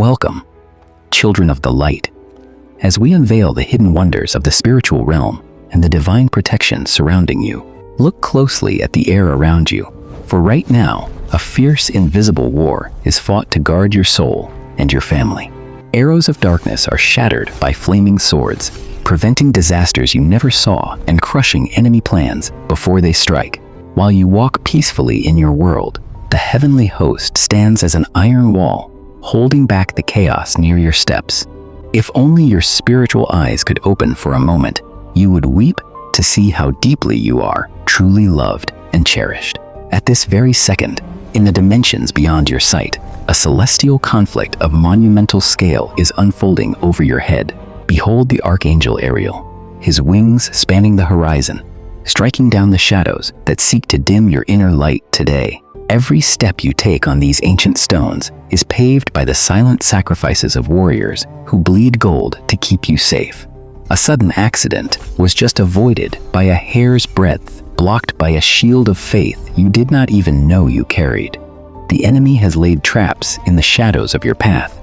Welcome, children of the light, as we unveil the hidden wonders of the spiritual realm and the divine protection surrounding you. Look closely at the air around you, for right now, a fierce invisible war is fought to guard your soul and your family. Arrows of darkness are shattered by flaming swords, preventing disasters you never saw and crushing enemy plans before they strike. While you walk peacefully in your world, the heavenly host stands as an iron wall, holding back the chaos near your steps. If only your spiritual eyes could open for a moment, you would weep to see how deeply you are truly loved and cherished. At this very second, in the dimensions beyond your sight, a celestial conflict of monumental scale is unfolding over your head. Behold the Archangel Eriel, his wings spanning the horizon, striking down the shadows that seek to dim your inner light today. Every step you take on these ancient stones is paved by the silent sacrifices of warriors who bleed gold to keep you safe. A sudden accident was just avoided by a hair's breadth, blocked by a shield of faith you did not even know you carried. The enemy has laid traps in the shadows of your path,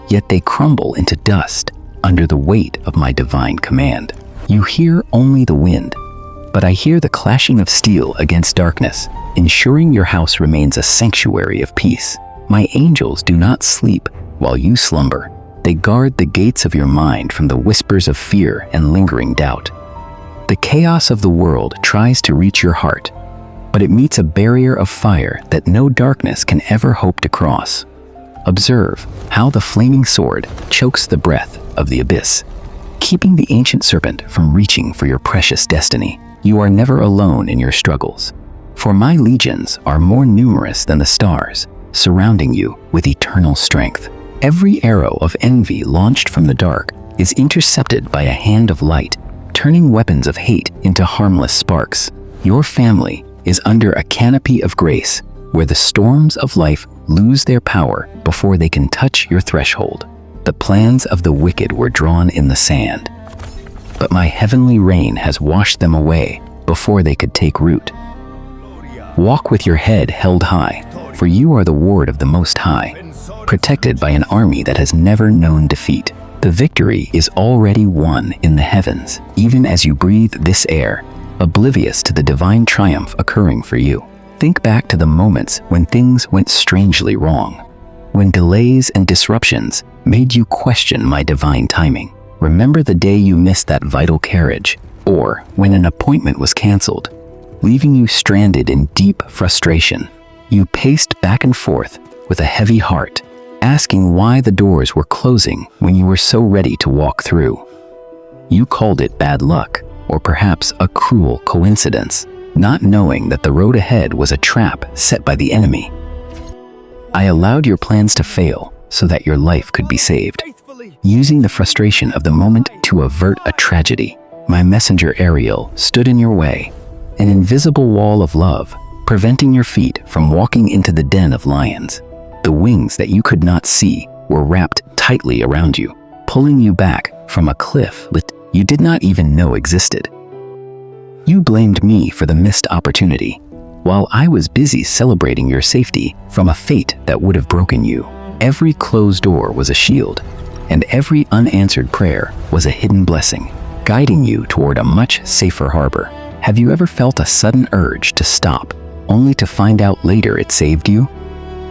yet they crumble into dust under the weight of my divine command. You hear only the wind, but I hear the clashing of steel against darkness, ensuring your house remains a sanctuary of peace. My angels do not sleep while you slumber. They guard the gates of your mind from the whispers of fear and lingering doubt. The chaos of the world tries to reach your heart, but it meets a barrier of fire that no darkness can ever hope to cross. Observe how the flaming sword chokes the breath of the abyss, keeping the ancient serpent from reaching for your precious destiny. You are never alone in your struggles, for my legions are more numerous than the stars, surrounding you with eternal strength. Every arrow of envy launched from the dark is intercepted by a hand of light, turning weapons of hate into harmless sparks. Your family is under a canopy of grace, where the storms of life lose their power before they can touch your threshold. The plans of the wicked were drawn in the sand, but my heavenly rain has washed them away before they could take root. Walk with your head held high, for you are the ward of the Most High, protected by an army that has never known defeat. The victory is already won in the heavens, even as you breathe this air, oblivious to the divine triumph occurring for you. Think back to the moments when things went strangely wrong, when delays and disruptions made you question my divine timing. Remember the day you missed that vital carriage, or when an appointment was canceled, leaving you stranded in deep frustration. You paced back and forth with a heavy heart, asking why the doors were closing when you were so ready to walk through. You called it bad luck, or perhaps a cruel coincidence, not knowing that the road ahead was a trap set by the enemy. I allowed your plans to fail so that your life could be saved, using the frustration of the moment to avert a tragedy. My messenger Ariel stood in your way, an invisible wall of love, preventing your feet from walking into the den of lions. The wings that you could not see were wrapped tightly around you, pulling you back from a cliff that you did not even know existed. You blamed me for the missed opportunity, while I was busy celebrating your safety from a fate that would have broken you. Every closed door was a shield, and every unanswered prayer was a hidden blessing, guiding you toward a much safer harbor. Have you ever felt a sudden urge to stop, only to find out later it saved you?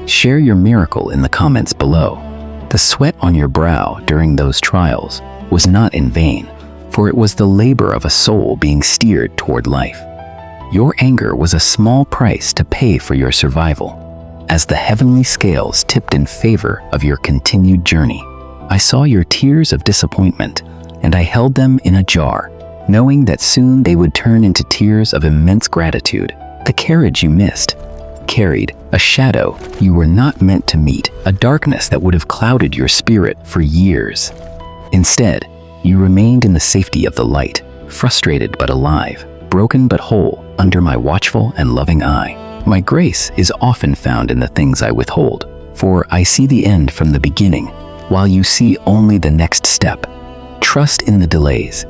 Share your miracle in the comments below. The sweat on your brow during those trials was not in vain, for it was the labor of a soul being steered toward life. Your anger was a small price to pay for your survival. As the heavenly scales tipped in favor of your continued journey, I saw your tears of disappointment, and I held them in a jar, knowing that soon they would turn into tears of immense gratitude. The carriage you missed carried a shadow you were not meant to meet, a darkness that would have clouded your spirit for years. Instead, you remained in the safety of the light, frustrated but alive, broken but whole under my watchful and loving eye. My grace is often found in the things I withhold, for I see the end from the beginning, while you see only the next step. Trust in the delays,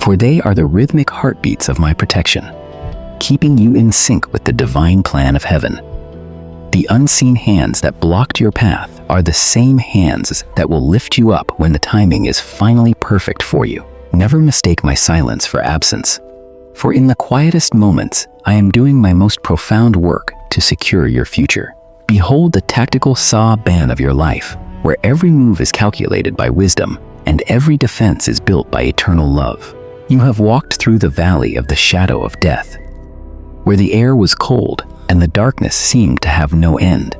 for they are the rhythmic heartbeats of my protection, keeping you in sync with the divine plan of heaven. The unseen hands that blocked your path are the same hands that will lift you up when the timing is finally perfect for you. Never mistake my silence for absence. For in the quietest moments, I am doing my most profound work to secure your future. Behold the tactical saw band of your life, where every move is calculated by wisdom and every defense is built by eternal love. You have walked through the valley of the shadow of death, where the air was cold and the darkness seemed to have no end.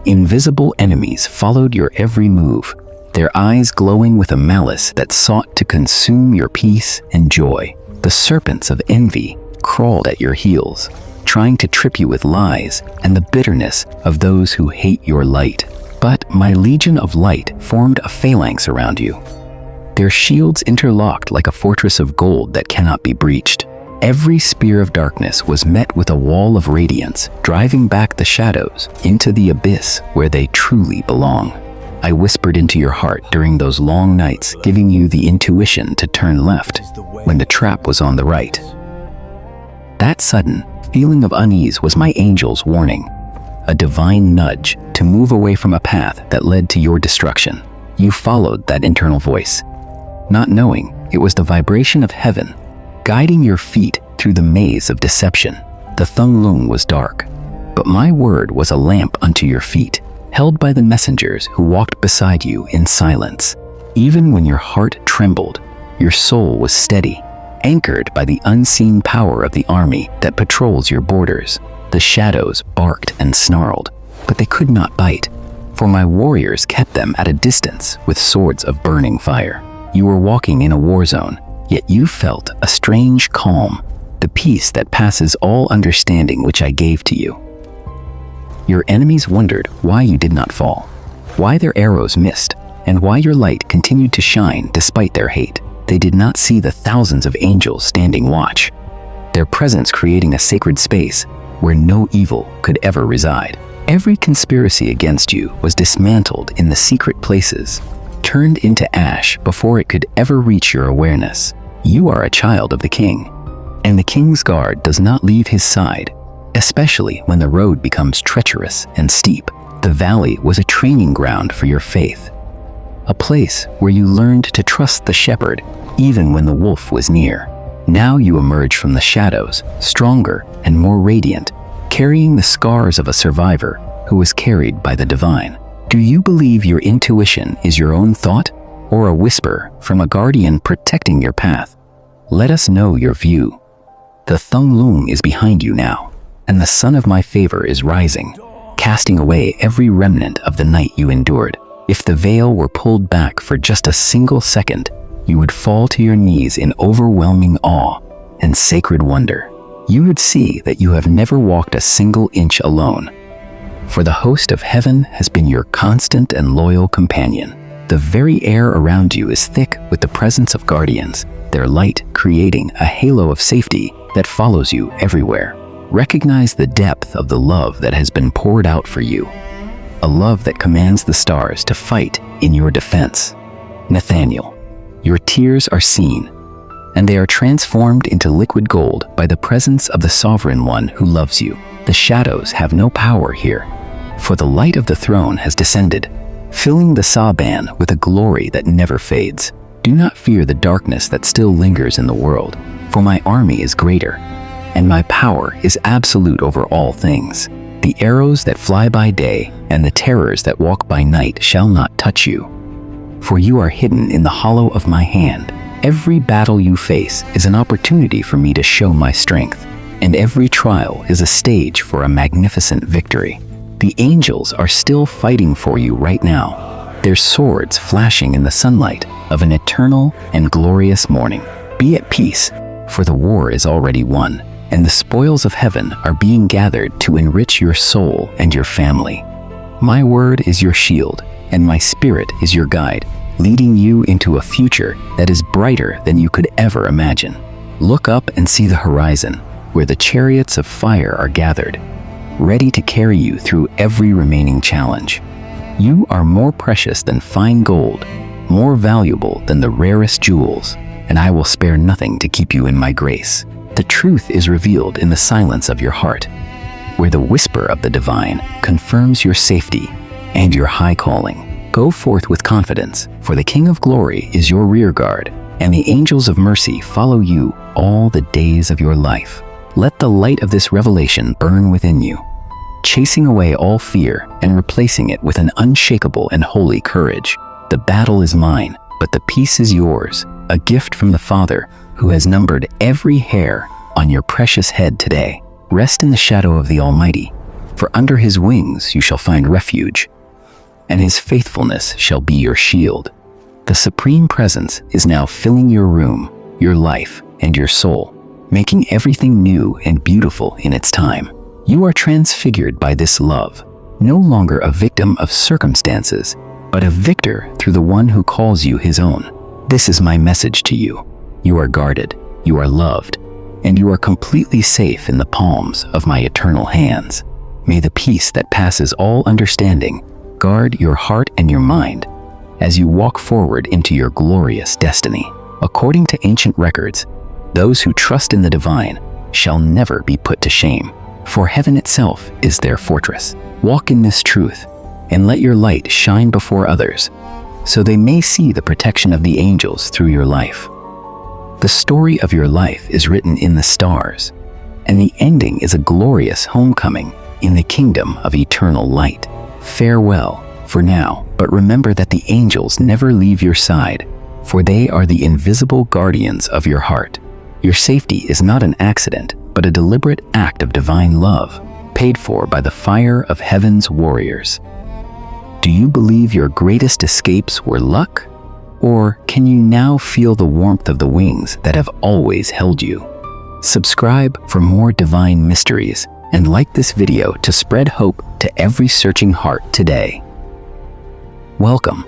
Invisible enemies followed your every move, their eyes glowing with a malice that sought to consume your peace and joy. The serpents of envy crawled at your heels, trying to trip you with lies and the bitterness of those who hate your light. But my legion of light formed a phalanx around you, their shields interlocked like a fortress of gold that cannot be breached. Every spear of darkness was met with a wall of radiance, driving back the shadows into the abyss where they truly belong. I whispered into your heart during those long nights, giving you the intuition to turn left when the trap was on the right. That sudden feeling of unease was my angel's warning, a divine nudge to move away from a path that led to your destruction. You followed that internal voice, not knowing it was the vibration of heaven guiding your feet through the maze of deception. The Thung Lung was dark, but my word was a lamp unto your feet, held by the messengers who walked beside you in silence. Even when your heart trembled, your soul was steady, anchored by the unseen power of the army that patrols your borders. The shadows barked and snarled, but they could not bite, for my warriors kept them at a distance with swords of burning fire. You were walking in a war zone, yet you felt a strange calm, the peace that passes all understanding which I gave to you. Your enemies wondered why you did not fall, why their arrows missed, and why your light continued to shine despite their hate. They did not see the thousands of angels standing watch, their presence creating a sacred space where no evil could ever reside. Every conspiracy against you was dismantled in the secret places, turned into ash before it could ever reach your awareness. You are a child of the king, and the king's guard does not leave his side, especially when the road becomes treacherous and steep. The valley was a training ground for your faith, a place where you learned to trust the shepherd even when the wolf was near. Now you emerge from the shadows, stronger and more radiant, carrying the scars of a survivor who was carried by the divine. Do you believe your intuition is your own thought, or a whisper from a guardian protecting your path? Let us know your view. The Thung Lung is behind you now, and the sun of my favor is rising, casting away every remnant of the night you endured. If the veil were pulled back for just a single second, you would fall to your knees in overwhelming awe and sacred wonder. You would see that you have never walked a single inch alone, for the host of heaven has been your constant and loyal companion. The very air around you is thick with the presence of guardians, their light creating a halo of safety that follows you everywhere. Recognize the depth of the love that has been poured out for you, a love that commands the stars to fight in your defense. Nathaniel, your tears are seen, and they are transformed into liquid gold by the presence of the Sovereign One who loves you. The shadows have no power here, for the light of the throne has descended, filling the Saban with a glory that never fades. Do not fear the darkness that still lingers in the world, for my army is greater, and my power is absolute over all things. The arrows that fly by day and the terrors that walk by night shall not touch you, for you are hidden in the hollow of my hand. Every battle you face is an opportunity for me to show my strength, and every trial is a stage for a magnificent victory. The angels are still fighting for you right now, their swords flashing in the sunlight of an eternal and glorious morning. Be at peace, for the war is already won, and the spoils of heaven are being gathered to enrich your soul and your family. My word is your shield, and my spirit is your guide, leading you into a future that is brighter than you could ever imagine. Look up and see the horizon, where the chariots of fire are gathered, ready to carry you through every remaining challenge. You are more precious than fine gold, more valuable than the rarest jewels, and I will spare nothing to keep you in my grace. The truth is revealed in the silence of your heart, where the whisper of the divine confirms your safety and your high calling. Go forth with confidence, for the King of Glory is your rear guard, and the angels of mercy follow you all the days of your life. Let the light of this revelation burn within you, chasing away all fear and replacing it with an unshakable and holy courage. The battle is mine, but the peace is yours, a gift from the Father who has numbered every hair on your precious head today. Rest in the shadow of the Almighty, for under his wings you shall find refuge, and his faithfulness shall be your shield. The Supreme Presence is now filling your room, your life, and your soul, making everything new and beautiful in its time. You are transfigured by this love, no longer a victim of circumstances, but a victor through the one who calls you his own. This is my message to you. You are guarded, you are loved, and you are completely safe in the palms of my eternal hands. May the peace that passes all understanding guard your heart and your mind as you walk forward into your glorious destiny. According to ancient records, those who trust in the divine shall never be put to shame, for heaven itself is their fortress. Walk in this truth and let your light shine before others, so they may see the protection of the angels through your life. The story of your life is written in the stars, and the ending is a glorious homecoming in the kingdom of eternal light. Farewell for now, but remember that the angels never leave your side, for they are the invisible guardians of your heart. Your safety is not an accident, but a deliberate act of divine love, paid for by the fire of heaven's warriors. Do you believe your greatest escapes were luck? Or can you now feel the warmth of the wings that have always held you? Subscribe for more divine mysteries and like this video to spread hope to every searching heart today. Welcome